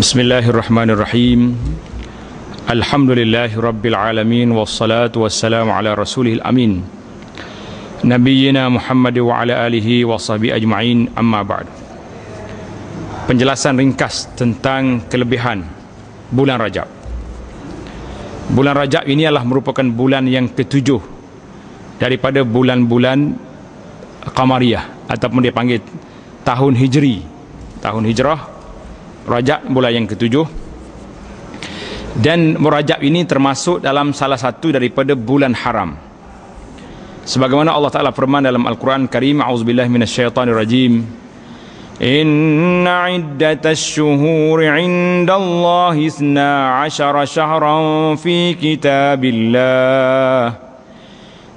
Bismillahirrahmanirrahim. Alhamdulillahi rabbil alamin, wassalatu wassalamu ala rasulihil amin, nabiyyina Muhammad wa ala alihi wa sahbihi ajma'in, amma ba'd. Penjelasan ringkas tentang kelebihan bulan Rajab. Bulan Rajab ini adalah merupakan bulan yang ketujuh daripada bulan-bulan Qamariyah, ataupun dia panggil tahun Hijri, tahun Hijrah. Rajab bulan yang ketujuh, dan Rajab ini termasuk dalam salah satu daripada bulan haram, sebagaimana Allah Ta'ala firman dalam Al-Quran Karim, a'udzubillahi minasyaitanirrajim, inna iddatash syuhuri indallahi 12 syahran fi kitabillah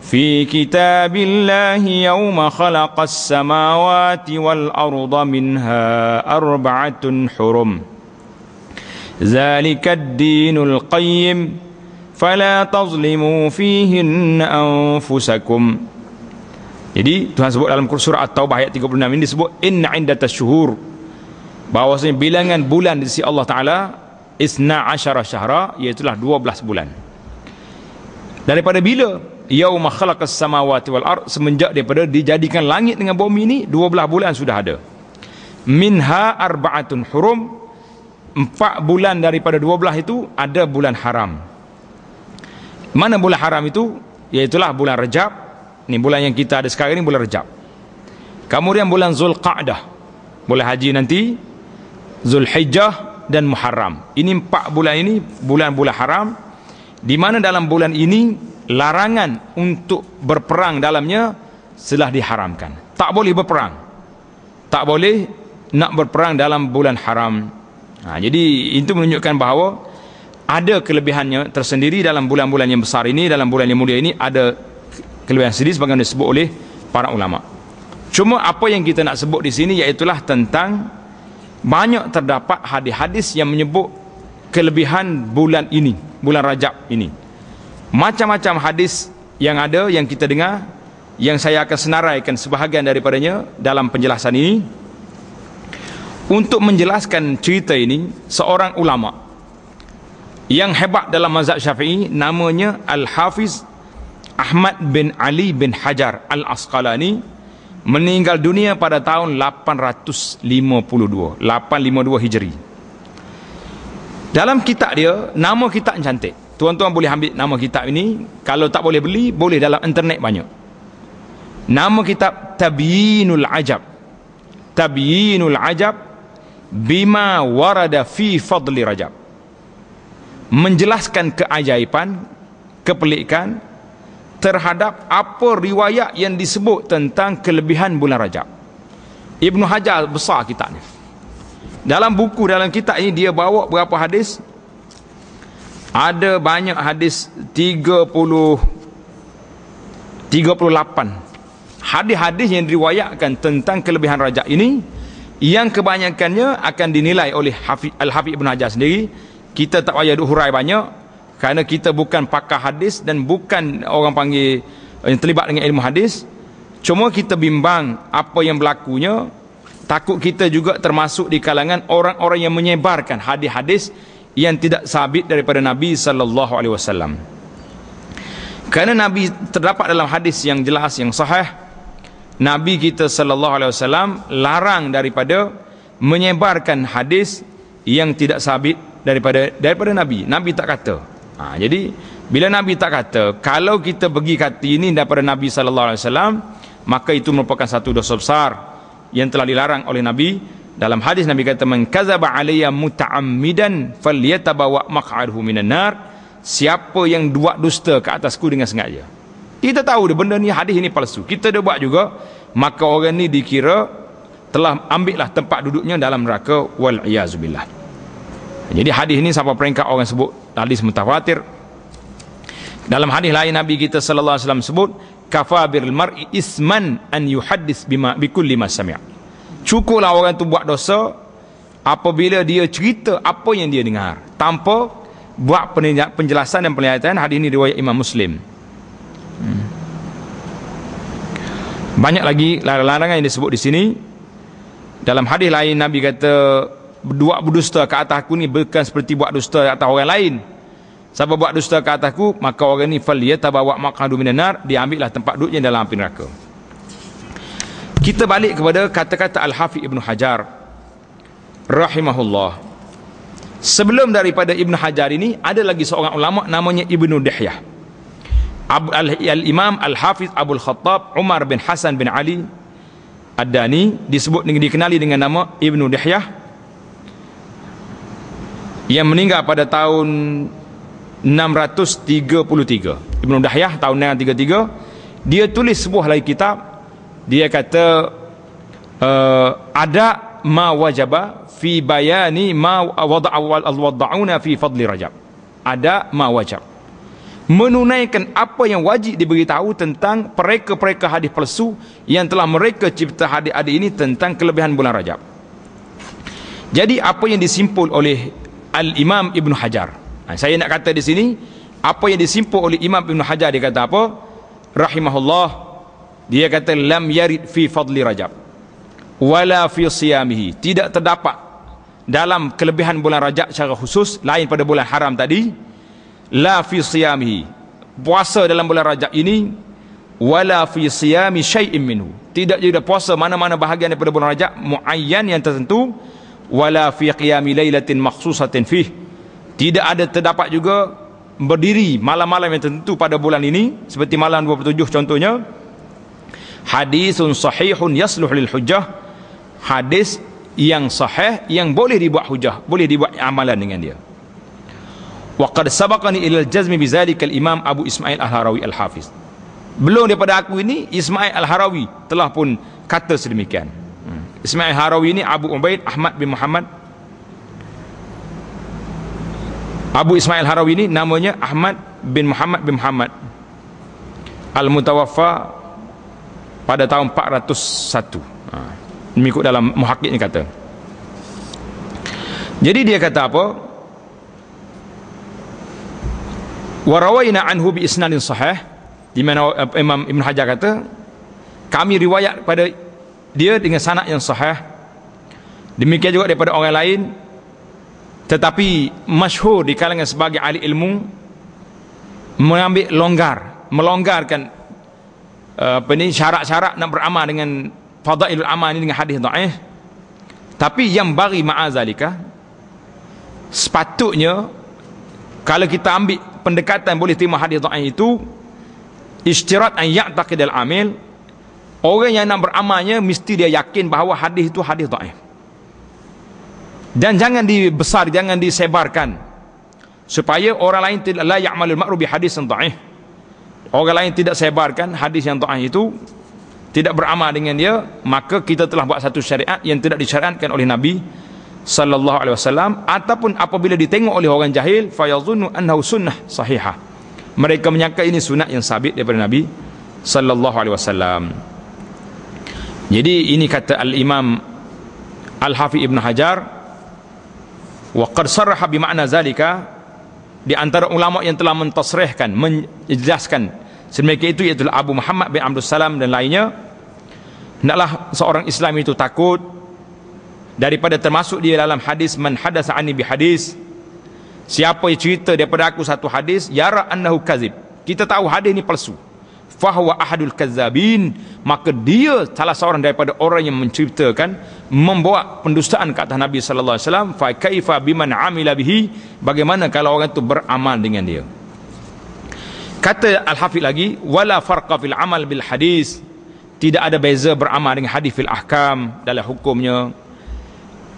في كتاب الله يوم خلق السماوات والأرض منها 4 حرم ذلك الدين القيم فلا تظلموا فيهن أنفسكم. Jadi Tuhan sebut dalam surah At-Taubah ayat 36 ini disebut inna iddatash syuhur, bahawasanya bilangan bulan di sisi Allah Ta'ala 12 syahra, iaitu 12 bulan. Daripada bila? Yauma khalaqas samawati wal ard, semenjak daripada dijadikan langit dengan bumi ini 12 bulan sudah ada. Minha 4 hurum, 4 bulan daripada 12 itu ada bulan haram. Mana bulan haram itu? Iaitulah bulan Rajab. Ini bulan yang kita ada sekarang ini, bulan Rajab. Kemudian bulan Zulqa'dah, bulan haji nanti, Zulhijjah dan Muharram. Ini 4 bulan ini bulan-bulan haram, di mana dalam bulan ini larangan untuk berperang dalamnya telah diharamkan. Tak boleh berperang, tak boleh nak berperang dalam bulan haram. Jadi itu menunjukkan bahawa ada kelebihannya tersendiri dalam bulan-bulan yang besar ini, dalam bulan yang mulia ini ada kelebihan sendiri sebagaimana disebut oleh para ulama. Cuma apa yang kita nak sebut di sini iaitulah tentang banyak terdapat hadis-hadis yang menyebut kelebihan bulan ini, bulan Rajab ini. Macam-macam hadis yang ada, yang kita dengar, yang saya akan senaraikan sebahagian daripadanya dalam penjelasan ini. Untuk menjelaskan cerita ini, seorang ulama yang hebat dalam mazhab Syafi'i, namanya Al-Hafiz Ahmad bin Ali bin Hajar Al-Asqalani, meninggal dunia pada tahun 852 Hijri. Dalam kitab dia, nama kitab cantik. Tuan-tuan boleh ambil nama kitab ini. Kalau tak boleh beli, boleh dalam internet banyak. Nama kitab Tabyinul Ajab. Tabyinul Ajab bima warada fi fadli Rajab. Menjelaskan keajaiban, kepelikan terhadap apa riwayat yang disebut tentang kelebihan bulan Rajab. Ibn Hajar besar kitab ni. Dalam buku, dalam kitab ini dia bawa berapa hadis? Ada banyak hadis, 38 hadis-hadis yang diriwayatkan tentang kelebihan Rajab ini, yang kebanyakannya akan dinilai oleh Al-Hafiz Ibn Hajar sendiri. Kita tak payah duk hurai banyak, kerana kita bukan pakar hadis dan bukan orang panggil yang terlibat dengan ilmu hadis. Cuma kita bimbang apa yang berlakunya. Takut kita juga termasuk di kalangan orang-orang yang menyebarkan hadis-hadis yang tidak sabit daripada Nabi SAW. Kerana Nabi terdapat dalam hadis yang jelas, yang sahih, Nabi kita SAW larang daripada menyebarkan hadis yang tidak sabit daripada Nabi. Nabi tak kata. Jadi bila Nabi tak kata, kalau kita pergi kata ini daripada Nabi SAW, maka itu merupakan satu dosa besar yang telah dilarang oleh Nabi. Dalam hadis Nabi kata, man kadzaba alayya muta'ammidan falyatabawa maq'adahu minan nar. Siapa yang buat dusta ke atasku dengan sengaja. Kita tahu dia benda ni, hadis ini palsu, kita dah buat juga, maka orang ni dikira telah ambillah tempat duduknya dalam neraka, wal iyazubillah. Jadi hadis ini sampai peringkat orang sebut hadis mutawatir. Dalam hadis lain Nabi kita sallallahu alaihi wasallam sebut, kafa bil mar'i isman an yuhaddis bima bikulli ma sami'. Cukuplah orang tu buat dosa apabila dia cerita apa yang dia dengar, tanpa buat penjelasan dan penelitian. Hadis ini riwayat Imam Muslim. Banyak lagi larangan yang disebut di sini. Dalam hadis lain Nabi kata, buat berdusta ke atas aku ni bukan seperti buat dusta ke atas orang lain. Siapa buat dusta ke atasku, maka orang ni falyatabawa maq'adu minan nar, dia ambillah tempat duduknya dalam api neraka. Kita balik kepada kata-kata Al-Hafidh Ibn Hajar rahimahullah. Sebelum daripada Ibn Hajar ini ada lagi seorang ulama namanya Ibnu Dihyah. Al-Imam Al-Hafidh Abul Khattab Umar bin Hasan bin Ali Ad-Dani dikenali dengan nama Ibnu Dihyah, yang meninggal pada tahun 633. Ibnu Dihyah tahun 633. Dia tulis sebuah lagi kitab. Dia kata ada ma wajaba fi bayani ma wada'una fi fadli Rajab. Ada ma wajab, menunaikan apa yang wajib diberitahu tentang pereka-pereka hadis palsu yang telah mereka cipta hadis-hadis ini tentang kelebihan bulan Rajab. Jadi apa yang disimpul oleh Al-Imam Ibn Hajar, saya nak kata di sini apa yang disimpul oleh Imam Ibn Hajar, dia kata apa? Rahimahullah, dia kata lam yarid fi fadli Rajab wala fi siyamihi, tidak terdapat dalam kelebihan bulan Rajab secara khusus lain pada bulan haram tadi, la fi siyamihi, puasa dalam bulan Rajab ini, wala fi siyami syai'in minhu, tidak juga puasa mana-mana bahagian daripada bulan Rajab muayyan yang tertentu, wala fi qiyami lailatin makhsusatin fih, tidak ada terdapat juga berdiri malam-malam yang tertentu pada bulan ini seperti malam 27 contohnya. Hadisun sahihun yasluh lil hujjah, hadis yang sahih yang boleh dibuat hujjah, boleh dibuat amalan dengan dia. Wa qad sabaqani ila al-jazm bi zalika al-imam Abu Ismail Al-Harawi Al-Hafiz. Belum daripada aku ini Ismail Al-Harawi telah pun kata sedemikian. Ismail Al-Harawi ini Abu Ubaid Ahmad bin Muhammad. Abu Ismail Al-Harawi ini namanya Ahmad bin Muhammad Al-Mutawaffa pada tahun 401. Mengikut dalam muhakkik ni kata. Jadi dia kata apa? Wa rawaina anhu bi isnadin sahih, di mana Imam Ibn Hajar kata kami riwayat pada dia dengan sanad yang sahih. Demikian juga daripada orang lain, tetapi masyhur di kalangan sebagai ahli ilmu mengambil melonggarkan syarat-syarat nak beramal dengan fadailul amal ini dengan hadis dhaif. Tapi yang bagi ma'azalika, sepatutnya kalau kita ambil pendekatan boleh terima hadis dhaif itu, isyarat an ya'taqid al-amil, orang yang nak beramalnya mesti dia yakin bahawa hadis itu hadis dhaif. Dan jangan dibesar, jangan disebarkan supaya orang lain tidak la ya'malul ma'ruf bi hadisin dhaif. Orang lain tidak sebarkan hadis yang dhaif itu, tidak beramal dengan dia, maka kita telah buat satu syariat yang tidak disyariatkan oleh Nabi sallallahu alaihi wasallam. Ataupun apabila ditengok oleh orang jahil, fayazunnu annahu sunnah sahihah, mereka menyangka ini sunat yang sabit daripada Nabi sallallahu alaihi wasallam. Jadi ini kata Al-Imam Al-Hafidh Ibn Hajar. Wa qad sarraha bi ma'na zalika, di antara ulama yang telah mentasrihkan, menjelaskan sedemikian itu iaitu Abu Muhammad bin Abdul Salam dan lainnya. Hendaklah seorang Islam itu takut daripada termasuk dia dalam hadis man hadatsa anni bi hadis, siapa yang cerita daripada aku satu hadis, yara annahu kadzib, kita tahu hadis ini palsu, fahuwa ahadul kazzabin, maka dia salah seorang daripada orang yang menciptakan, membawa pendustaan ke atas Nabi sallallahu alaihi wasallam. Fa kaifa biman amila bihi, bagaimana kalau orang itu beramal dengan dia. Kata Al-Hafidh lagi, wala farqa fil amal bil hadis, tidak ada beza beramal dengan hadis fil ahkam, dalam hukumnya,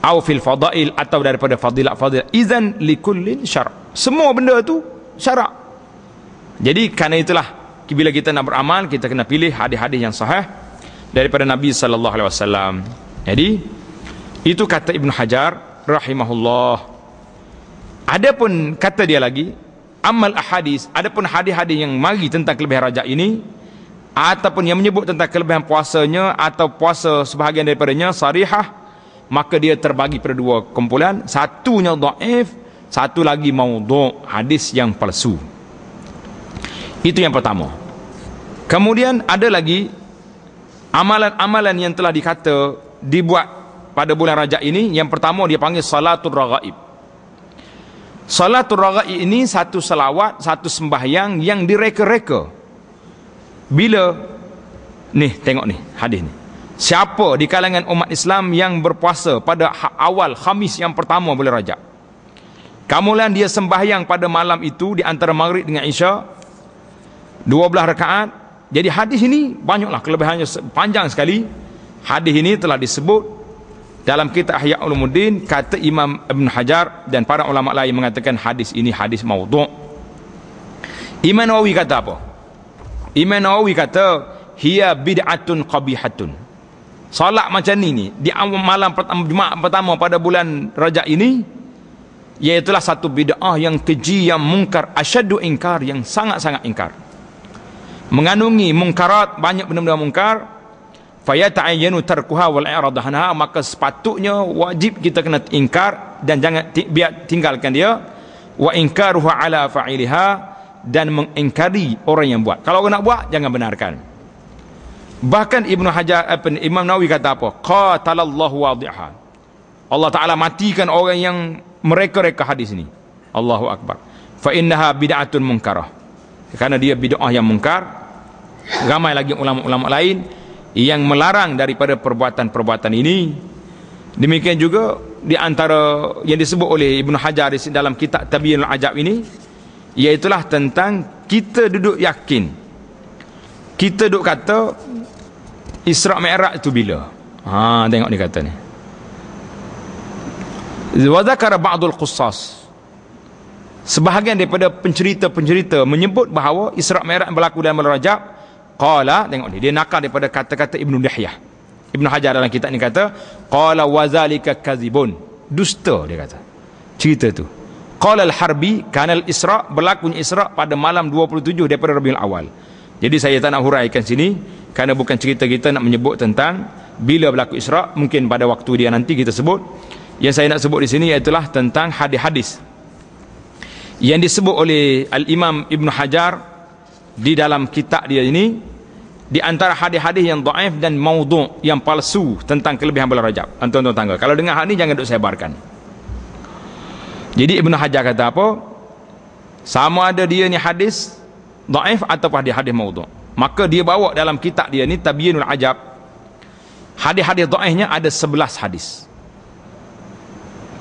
au fil fadail, atau daripada fadilat-fadilat, idzan likullin syara', semua benda tu syarak. Jadi kerana itulah bila kita nak beramal, kita kena pilih hadis-hadis yang sahih daripada Nabi sallallahu alaihi wasallam. Jadi itu kata Ibn Hajar rahimahullah. Adapun kata dia lagi, amal ahadis, adapun hadis-hadis yang mari tentang kelebihan Rajab ini, ataupun yang menyebut tentang kelebihan puasanya atau puasa sebahagian daripadanya sarihah, maka dia terbagi pada dua kumpulan, satunya dhaif, satu lagi maudhu', hadis yang palsu. Itu yang pertama. Kemudian ada lagi amalan-amalan yang telah dikata dibuat pada bulan Rajab ini, yang pertama dia panggil salatul raghaib. Salatul raghaib ini satu salawat, satu sembahyang yang direka-reka. Bila ni tengok ni hadis ni, siapa di kalangan umat Islam yang berpuasa pada awal Khamis yang pertama bulan Rajab, kemudian dia sembahyang pada malam itu di antara Maghrib dengan Isya 12 rakaat. Jadi hadis ini banyaklah kelebihannya, panjang sekali. Hadis ini telah disebut dalam kitab Ihya Ulumuddin. Kata Imam Ibn Hajar dan para ulama lain mengatakan hadis ini hadis maudhu'. Imam Nawawi kata apa? Imam Nawawi kata hiya bid'atun qabihatun. Solat macam ni di malam pertama, Jumaat pertama pada bulan Rajab ini, iaitulah satu bid'ah yang keji, yang mungkar, asyaddu ingkar, yang sangat-sangat ingkar, mengandungi mungkarat, banyak benda-benda mungkar. Fayata'ayyanu tarkuha wal i'rad anha, maka sepatutnya wajib kita kena ingkar dan jangan biar tinggalkan dia. Wa inkaruha ala fa'iliha, dan mengingkari orang yang buat. Kalau orang nak buat, jangan benarkan. Bahkan Ibnu Hajar, Imam Nawawi kata apa? Qatalallahu wadi'ha, Allah Ta'ala matikan orang yang mereka-reka hadis ini. Allahu Akbar. Fa innaha bid'atun munkarah, kerana dia bid'ah yang mungkar. Ramai lagi ulama-ulama lain yang melarang daripada perbuatan-perbuatan ini. Demikian juga di antara yang disebut oleh Ibnu Hajar dalam kitab Tabyinul Ajab ini, iaitulah tentang kita duduk yakin, kita duduk kata Isra' Mi'raj itu bila. Tengok dia kata ni, wa dzakara ba'dul qussas, sebahagian daripada pencerita-pencerita menyebut bahawa Isra' Mi'raj berlaku dalam bulan Rajab. Qala, tengok ni, dia nakal daripada kata-kata Ibnu Dihyah. Ibnu Hajar dalam kitab ni kata qala wa zalika kadzibun, dusta dia kata cerita tu. Qala al-Harbi kana al-Isra', berlakunya Isra' pada malam 27 daripada Rabiul Awal. Jadi saya tak nak huraikan sini kerana bukan cerita kita nak menyebut tentang bila berlaku Isra', mungkin pada waktu dia nanti kita sebut. Yang saya nak sebut di sini ialah tentang hadis-hadis yang disebut oleh Al-Imam Ibn Hajar di dalam kitab dia ini, di antara hadis-hadis yang dhaif dan maudhu', yang palsu tentang kelebihan bulan Rajab. Tuan-tuan tangga, kalau dengar hal ni jangan duk sebarkan. Jadi Ibn Hajar kata apa? Sama ada dia ni hadis dhaif ataupun hadis maudhu', maka dia bawa dalam kitab dia ni Tabyinul Ajab, hadis-hadis dhaifnya ada 11 hadis.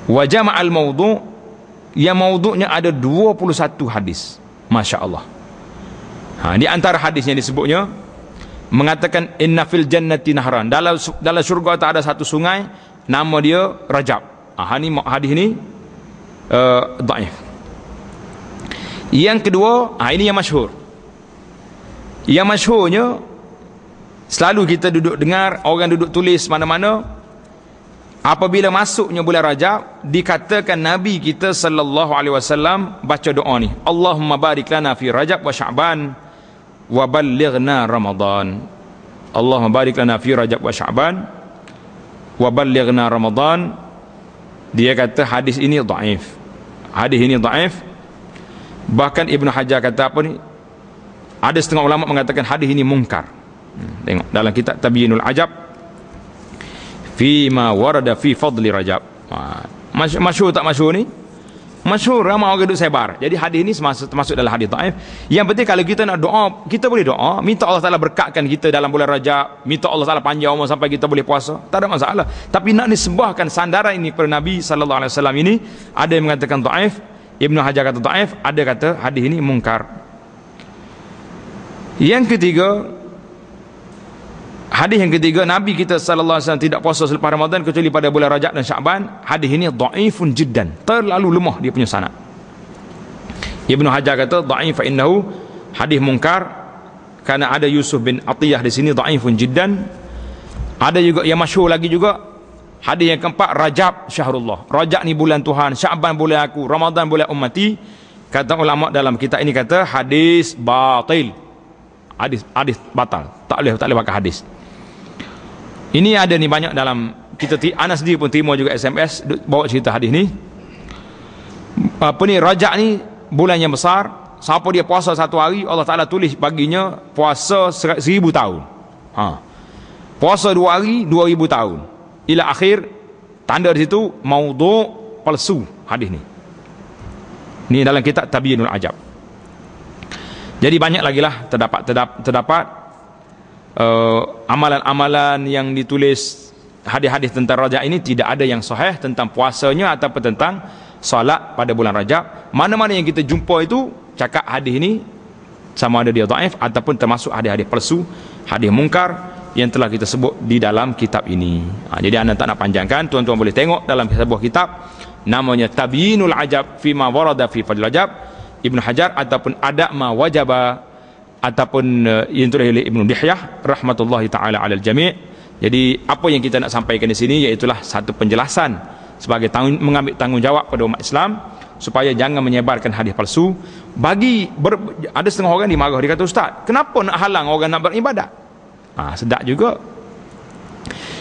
Wa jama'al maudhu', yang maudhu'nya ada 21 hadis. Masya-Allah. Di antara hadisnya disebutnya mengatakan inna fil jannati nahran, dalam syurga tak ada satu sungai nama dia Rajab. Hadis ni dhaif. Yang kedua, ini yang masyhur. Yang masyhurnya selalu kita duduk dengar orang duduk tulis mana-mana, apabila masuknya bulan Rajab, dikatakan Nabi kita sallallahu alaihi wasallam baca doa ni, Allahumma barik lana fi Rajab wa Sya'ban wa ballighna Ramadan. Allahumma barik lana fi Rajab wa Sya'ban wa ballighna Ramadan. Dia kata hadis ini dhaif. Hadis ini dhaif. Bahkan Ibnu Hajar kata apa ni? Ada setengah ulama mengatakan hadis ini mungkar. Tengok dalam kitab Tabyinul Ajab fi ma warada fi fadli Rajab. Masyhur tak masyhur ni? Masyhur, ramai orang duduk sebar. Jadi hadis ni termasuk dalam hadis dhaif. Yang penting kalau kita nak doa, kita boleh doa, minta Allah Ta'ala berkatkan kita dalam bulan Rajab, minta Allah Ta'ala panjang umur sampai kita boleh puasa, tak ada masalah. Tapi nak disebahkan sandaran ini kepada Nabi sallallahu alaihi wasallam ini, ada yang mengatakan dhaif. Ibnu Hajar kata dhaif, ada kata hadis ini mungkar. Yang ketiga, hadis yang ketiga, Nabi kita sallallahu alaihi wasallam tidak puasa selepas Ramadan kecuali pada bulan Rajab dan Sya'ban. Hadis ini dhaifun jiddan, terlalu lemah dia punya sanad. Ibnu Hajar kata dhaif fa innahu, hadis mungkar kerana ada Yusuf bin Atiyah di sini, dhaifun jiddan. Ada juga yang masyhur lagi juga, hadis yang keempat, Rajab syahrullah, Rajab ni bulan Tuhan, Sya'ban bulan aku, Ramadan bulan ummati. Kata ulama dalam kitab ini kata hadis batil, hadis batal, tak boleh pakai hadis. Ini ada ni banyak dalam kita, Anas sendiri pun terima juga SMS bawa cerita hadis ni. Apa ni, Rajab ni bulan yang besar. Siapa dia puasa satu hari, Allah Ta'ala tulis baginya puasa 1000 tahun. Puasa 2 hari 2000 tahun. Ila akhir tanda di situ maudhu', palsu hadis ni. Ni dalam kitab Tabyinul Ajab. Jadi banyak lagi lah terdapat amalan-amalan yang ditulis hadis-hadis tentang Rajab ini. Tidak ada yang sahih tentang puasanya ataupun tentang solat pada bulan Rajab. Mana-mana yang kita jumpa itu cakap hadis ini sama ada dia dhaif ataupun termasuk hadis-hadis palsu, hadis mungkar yang telah kita sebut di dalam kitab ini. Jadi anda tak nak panjangkan, tuan-tuan boleh tengok dalam sebuah kitab namanya Tabyinul Ajab fima warada fi Fadl Rajab Ibnu Hajar, ataupun Ada ma wajaba, ataupun yang ditulis oleh Ibnu Dihyah rahmatullahi taala alal jami'. Jadi apa yang kita nak sampaikan di sini iaitulah satu penjelasan sebagai mengambil tanggungjawab pada umat Islam supaya jangan menyebarkan hadis palsu. Ada setengah orang dimarah, dia kata, ustaz, kenapa nak halang orang nak beribadat? Sedap juga.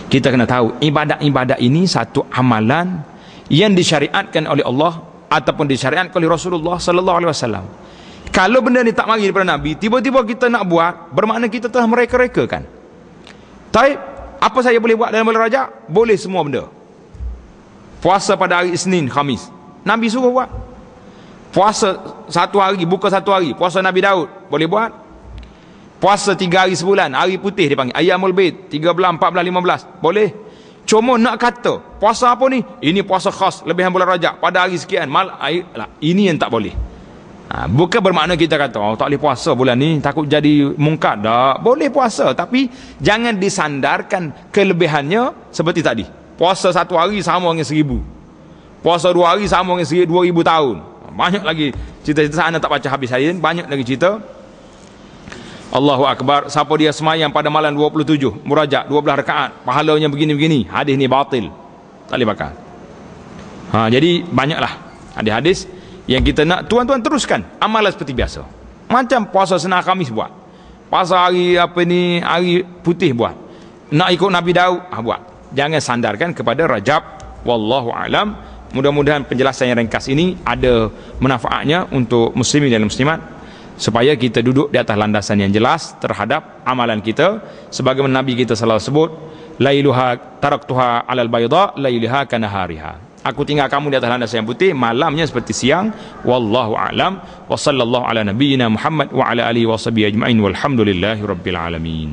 Kita kena tahu ibadat-ibadat ini satu amalan yang disyariatkan oleh Allah ataupun disyariatkan oleh Rasulullah sallallahu alaihi wasallam. Kalau benda ni tak mari daripada Nabi, tiba-tiba kita nak buat, bermakna kita telah mereka-rekakan. Taib, apa saya boleh buat dalam bulan Rajab? Boleh semua benda. Puasa pada hari Isnin, Khamis, Nabi suruh buat. Puasa satu hari, buka satu hari, puasa Nabi Daud, boleh buat. Puasa 3 hari sebulan, hari putih dipanggil Ayyamul Bid, 13, 14, 15, boleh. Cuma nak kata puasa apa ni? Ini puasa khas lebihan bulan Rajab pada hari sekian, ini yang tak boleh. Bukan bermakna kita kata tak boleh puasa bulan ni, takut jadi mungkar. Tak, boleh puasa, tapi jangan disandarkan kelebihannya seperti tadi. Puasa 1 hari sama dengan 1000. Puasa 2 hari sama dengan 2000 tahun. Banyak lagi cerita-cerita, anda tak baca habis hari ini, banyak lagi cerita. Allahu Akbar, siapa dia semayang pada malam 27 Murajab 12 rakaat, pahalanya begini-begini, hadis ni batil, tak boleh pakai. Jadi banyaklah hadis-hadis yang kita nak tuan-tuan teruskan amalan seperti biasa. Macam puasa Senin Khamis buat, puasa hari hari putih buat, nak ikut Nabi Daud buat. Jangan sandarkan kepada Rajab. Wallahu alam. Mudah-mudahan penjelasan yang ringkas ini ada manfaatnya untuk muslimin dan muslimat, supaya kita duduk di atas landasan yang jelas terhadap amalan kita, sebagaimana Nabi kita selalu sebut, lailuha taraktuha alal bayda lailuha kanahariha. Aku tinggal kamu di atas landasan yang putih, malamnya seperti siang. Wallahu a'lam. Wa sallallahu ala nabiyyina Muhammad wa ala alihi wa sahbihi ajma'in walhamdulillahi rabbil alamin.